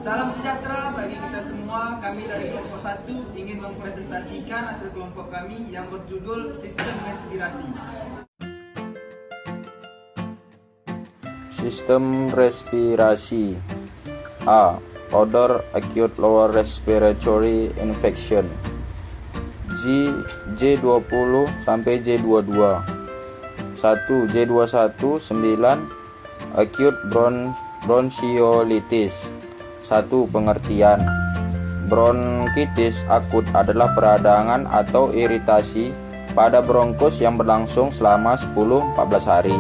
Salam sejahtera bagi kita semua. Kami dari kelompok 1 ingin mempresentasikan hasil kelompok kami yang berjudul Sistem Respirasi. Sistem respirasi. A. Odor acute lower respiratory infection. J20 sampai J22. 1. J21 9 acute bronchiolitis. 1. Pengertian. Bronkitis akut adalah peradangan atau iritasi pada bronkus yang berlangsung selama 10-14 hari.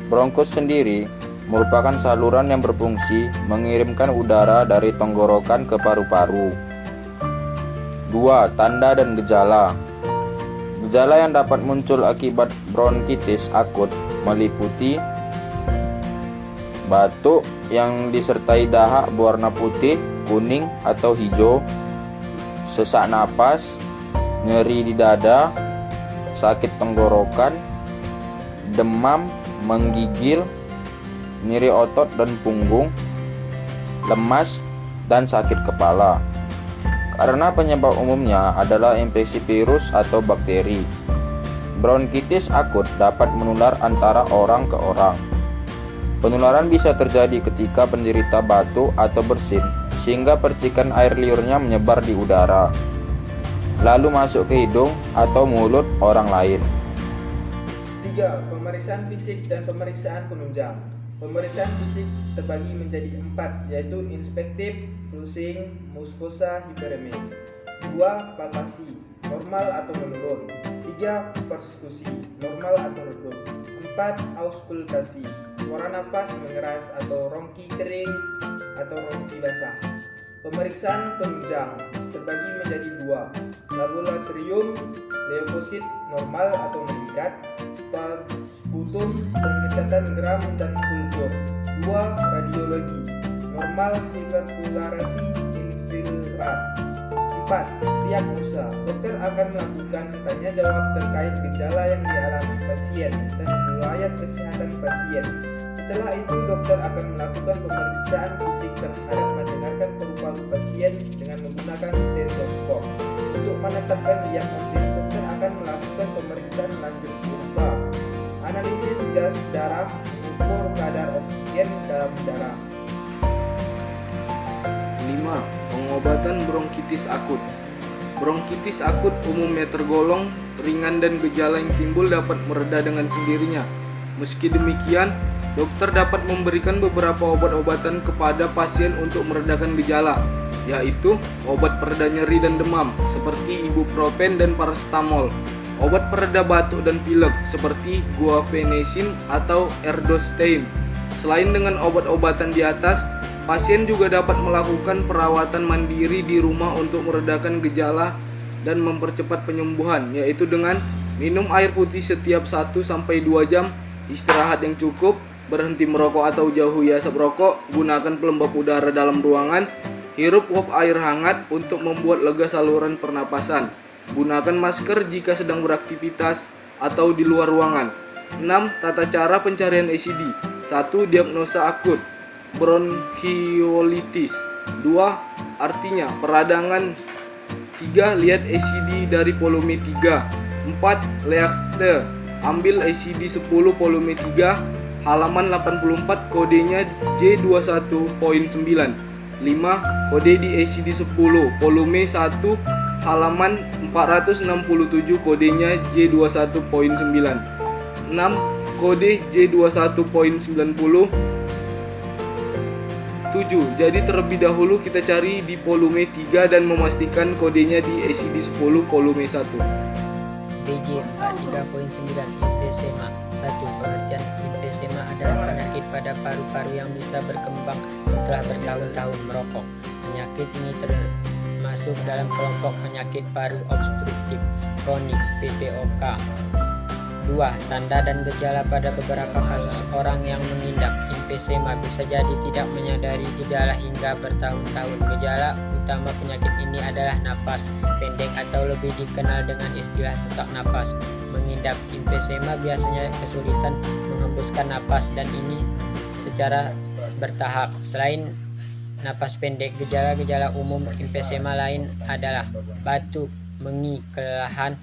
Bronkus sendiri merupakan saluran yang berfungsi mengirimkan udara dari tenggorokan ke paru-paru. 2. Tanda dan gejala. Gejala yang dapat muncul akibat bronkitis akut meliputi batuk yang disertai dahak berwarna putih, kuning, atau hijau, sesak napas, nyeri di dada, sakit tenggorokan, demam, menggigil, nyeri otot dan punggung, lemas, dan sakit kepala. Karena penyebab umumnya adalah infeksi virus atau bakteri. Bronkitis akut dapat menular antara orang ke orang. Penularan bisa terjadi ketika penderita batuk atau bersin sehingga percikan air liurnya menyebar di udara, lalu masuk ke hidung atau mulut orang lain. 3. Pemeriksaan fisik dan pemeriksaan penunjang. Pemeriksaan fisik terbagi menjadi 4, yaitu inspektif, flushing, mucosa, hyperemis. 2. Palpasi, normal atau menurun. 3. Persekusi, normal atau redup. 4. Auskultasi, suara napas mengeras atau ronki kering atau ronki basah. Pemeriksaan penunjang terbagi menjadi 2, laboratorium, leukosit normal atau meningkat, sputum, pengecatan gram dan kultur. 2. Radiologi, normal, hiperpolarisasi, infiltrat. 4. Diagnosa, dokter akan melakukan tanya jawab terkait gejala yang dialami pasien dan riwayat kesehatan pasien. Setelah itu, dokter akan melakukan pemeriksaan fisik terhadap mendengarkan paru-paru pasien dengan menggunakan stetoskop. Untuk menetapkan diagnosis, dokter akan melakukan pemeriksaan lanjut berupa analisis gas darah, mengukur kadar oksigen dalam darah. 5. Pengobatan bronkitis akut. Bronkitis akut umumnya tergolong ringan dan gejala yang timbul dapat mereda dengan sendirinya. Meski demikian, dokter dapat memberikan beberapa obat-obatan kepada pasien untuk meredakan gejala, yaitu obat pereda nyeri dan demam seperti ibuprofen dan paracetamol, obat pereda batuk dan pilek seperti guaifenesin atau erdostein. Selain dengan obat-obatan di atas, pasien juga dapat melakukan perawatan mandiri di rumah untuk meredakan gejala dan mempercepat penyembuhan, yaitu dengan minum air putih setiap 1-2 jam, istirahat yang cukup, berhenti merokok atau jauhi asap rokok, gunakan pelembab udara dalam ruangan, hirup uap air hangat untuk membuat lega saluran pernapasan, gunakan masker jika sedang beraktivitas atau di luar ruangan. 6. Tata cara pencarian ACD. 1. Diagnosa akut bronchiolitis. 2. Artinya peradangan. 3. Lihat ACD dari volume 3. 4. Leaste. Ambil ACD 10 volume 3 halaman 84, kodenya J21.9. 5. Kode di ACD 10 volume 1 halaman 467, kodenya J21.9. 6. Kode J21.90. 7. Jadi terlebih dahulu kita cari di volume 3 dan memastikan kodenya di ACD 10 volume 1. BJ 43.9 emphysema. 1. Pengertian emphysema adalah penyakit pada paru-paru yang bisa berkembang setelah bertahun-tahun merokok. Penyakit ini termasuk dalam kelompok penyakit paru obstruktif kronik (PPOK). 2. Tanda dan gejala pada beberapa kasus orang yang mengidap emphysema bisa jadi tidak menyadari gejala hingga bertahun-tahun. Gejala utama penyakit ini adalah napas pendek atau lebih dikenal dengan istilah sesak napas. Mengidap emphysema biasanya kesulitan menghembuskan napas dan ini secara bertahap. Selain napas pendek. Gejala-gejala umum emfisema lain adalah batuk, mengi, kelelahan,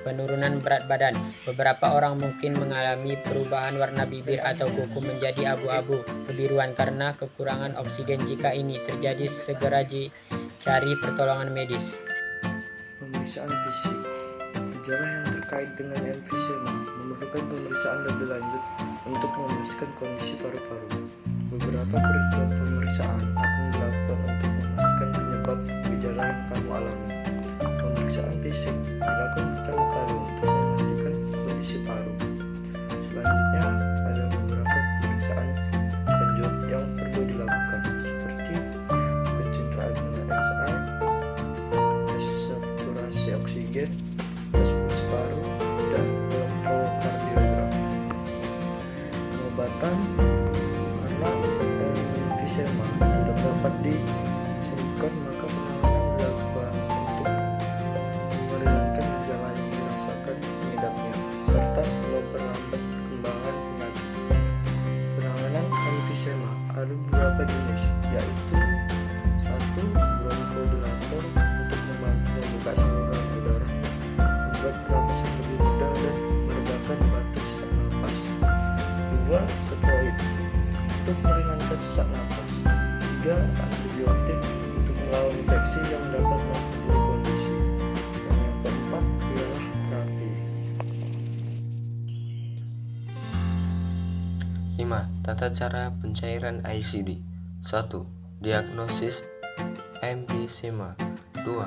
penurunan berat badan. Beberapa orang mungkin mengalami perubahan warna bibir atau kuku menjadi abu-abu kebiruan karena kekurangan oksigen. Jika ini terjadi, segera cari pertolongan medis. Pemeriksaan fisik. Gejala yang terkait dengan emfisema memerlukan pemeriksaan lebih lanjut untuk memastikan kondisi paru-paru. Beberapa perhitungan pemeriksaan akan dilakukan untuk memastikan penyebab gejala yang kamu alami. Pemeriksaan fisik dilakukan pertama kali untuk memastikan kondisi paru. Selanjutnya ada beberapa pemeriksaan lanjut yang perlu dilakukan, seperti pencenderaan dengan MRI, saturasi oksigen, tes pulsa paru, dan elektrokardiogram. Pengobatan karena emfisema tidak dapat disembuhkan, maka penanganan dilakukan untuk meringankan gejala yang dirasakan pengidapnya serta memperlambat perkembangan penyakit. Penanganan emfisema ada beberapa jenis, yaitu 1. Bronchodilator untuk membantu membuka saluran udara, membuat pernapasan lebih mudah dan meredakan batuk sesak napas. 2. Steroid untuk meringankan sesak napas. 3. Antibiotik untuk melawan infeksi yang dapat memperburuk kondisi. Dan yang keempat ialah terapi. 5. Tata cara pencairan ICD. 1. Diagnosis emfisema. 2.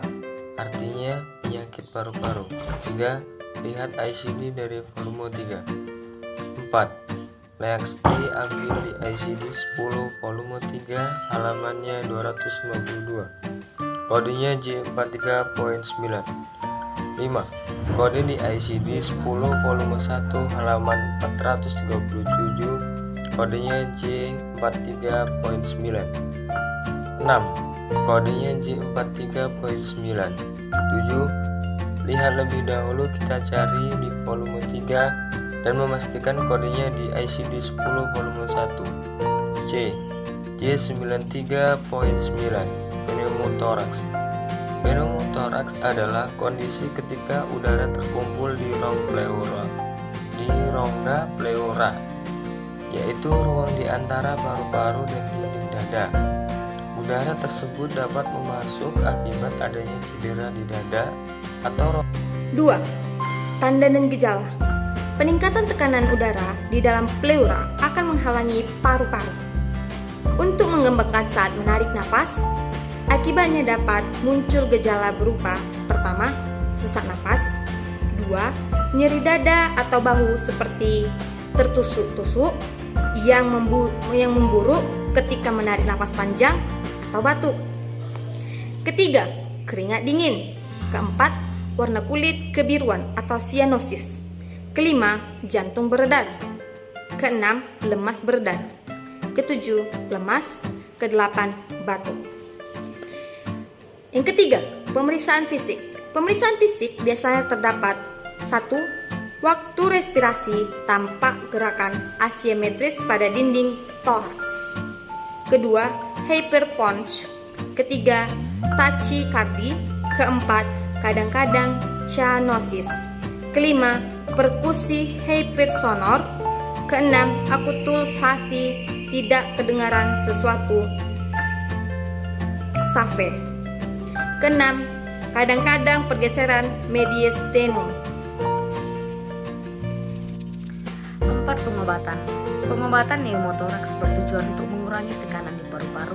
Artinya penyakit paru-paru. 3. Lihat ICD dari volume 3. 4. Leaks diambil di ICD 10 volume 3 halamannya 252. Kodenya J43.9. 5. Kode di ICD 10 volume 1 halaman 437. Kodenya J43.9. 6. Kodenya J43.9. 7. Lihat lebih dahulu, kita cari di volume 3 dan memastikan kodenya di ICD 10 volume 1. C. J93.9 Pneumotoraks. Pneumotoraks adalah kondisi ketika udara terkumpul di rongga pleura, yaitu ruang di antara paru-paru dan dinding dada. Udara tersebut dapat memasuk akibat adanya cedera di dada atau 2. Tanda dan gejala. Peningkatan tekanan udara di dalam pleura akan menghalangi paru-paru untuk mengembangkan saat menarik napas. Akibatnya dapat muncul gejala berupa: pertama, sesak napas; 2. Nyeri dada atau bahu seperti tertusuk-tusuk yang memburuk ketika menarik napas panjang atau batuk. Ketiga, keringat dingin. Keempat, warna kulit kebiruan atau sianosis. Kelima, jantung berdebar. Keenam, lemas berdebar. Ketujuh, lemas. Kedelapan, batuk. Yang ketiga, pemeriksaan fisik. Pemeriksaan fisik biasanya terdapat: 1. Waktu respirasi tampak gerakan asimetris pada dinding toraks. Kedua, hyperpunch. Ketiga, tachycardia. Keempat, kadang-kadang cyanosis. Kelima, perkusi hypersonor. Keenam, akulturasi, tidak kedengaran sesuatu, SAFE. Keenam, kadang-kadang pergeseran mediastinum. 4. Pengobatan. Pengobatan pneumotoraks bertujuan untuk mengurangi tekanan di paru-paru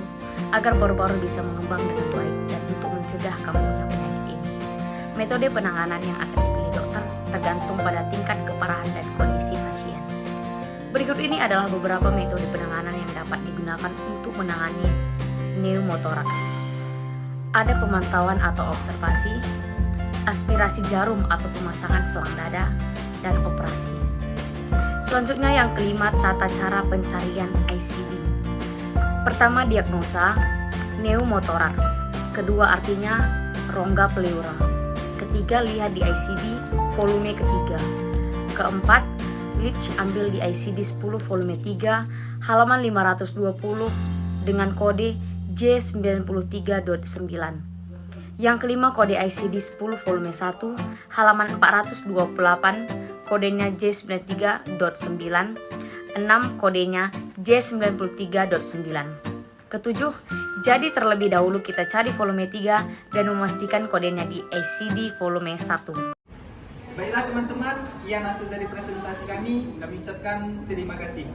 agar paru-paru bisa mengembang dengan baik dan untuk mencegah kambuhnya penyakit ini. Metode penanganan yang akan dipilih dokter tergantung pada tingkat keparahan dan kondisi pasien. Berikut ini adalah beberapa metode penanganan yang dapat digunakan untuk menangani pneumotoraks. Ada pemantauan atau observasi, aspirasi jarum atau pemasangan selang dada, dan operasi. Selanjutnya yang kelima, tata cara pencarian ICD. Pertama, diagnosa pneumotoraks. Kedua, artinya rongga pleura. Ketiga, lihat di ICD volume ketiga. Keempat, Leach ambil di ICD 10 volume 3 halaman 520 dengan kode J93.9. Yang kelima kode ICD 10 volume 1 halaman 428, kodenya J93.9. 6 kodenya J93.9. Ketujuh, jadi terlebih dahulu kita cari volume 3 dan memastikan kodenya di ICD volume 1. Baiklah teman-teman, sekian hasil dari presentasi kami. Kami ucapkan terima kasih.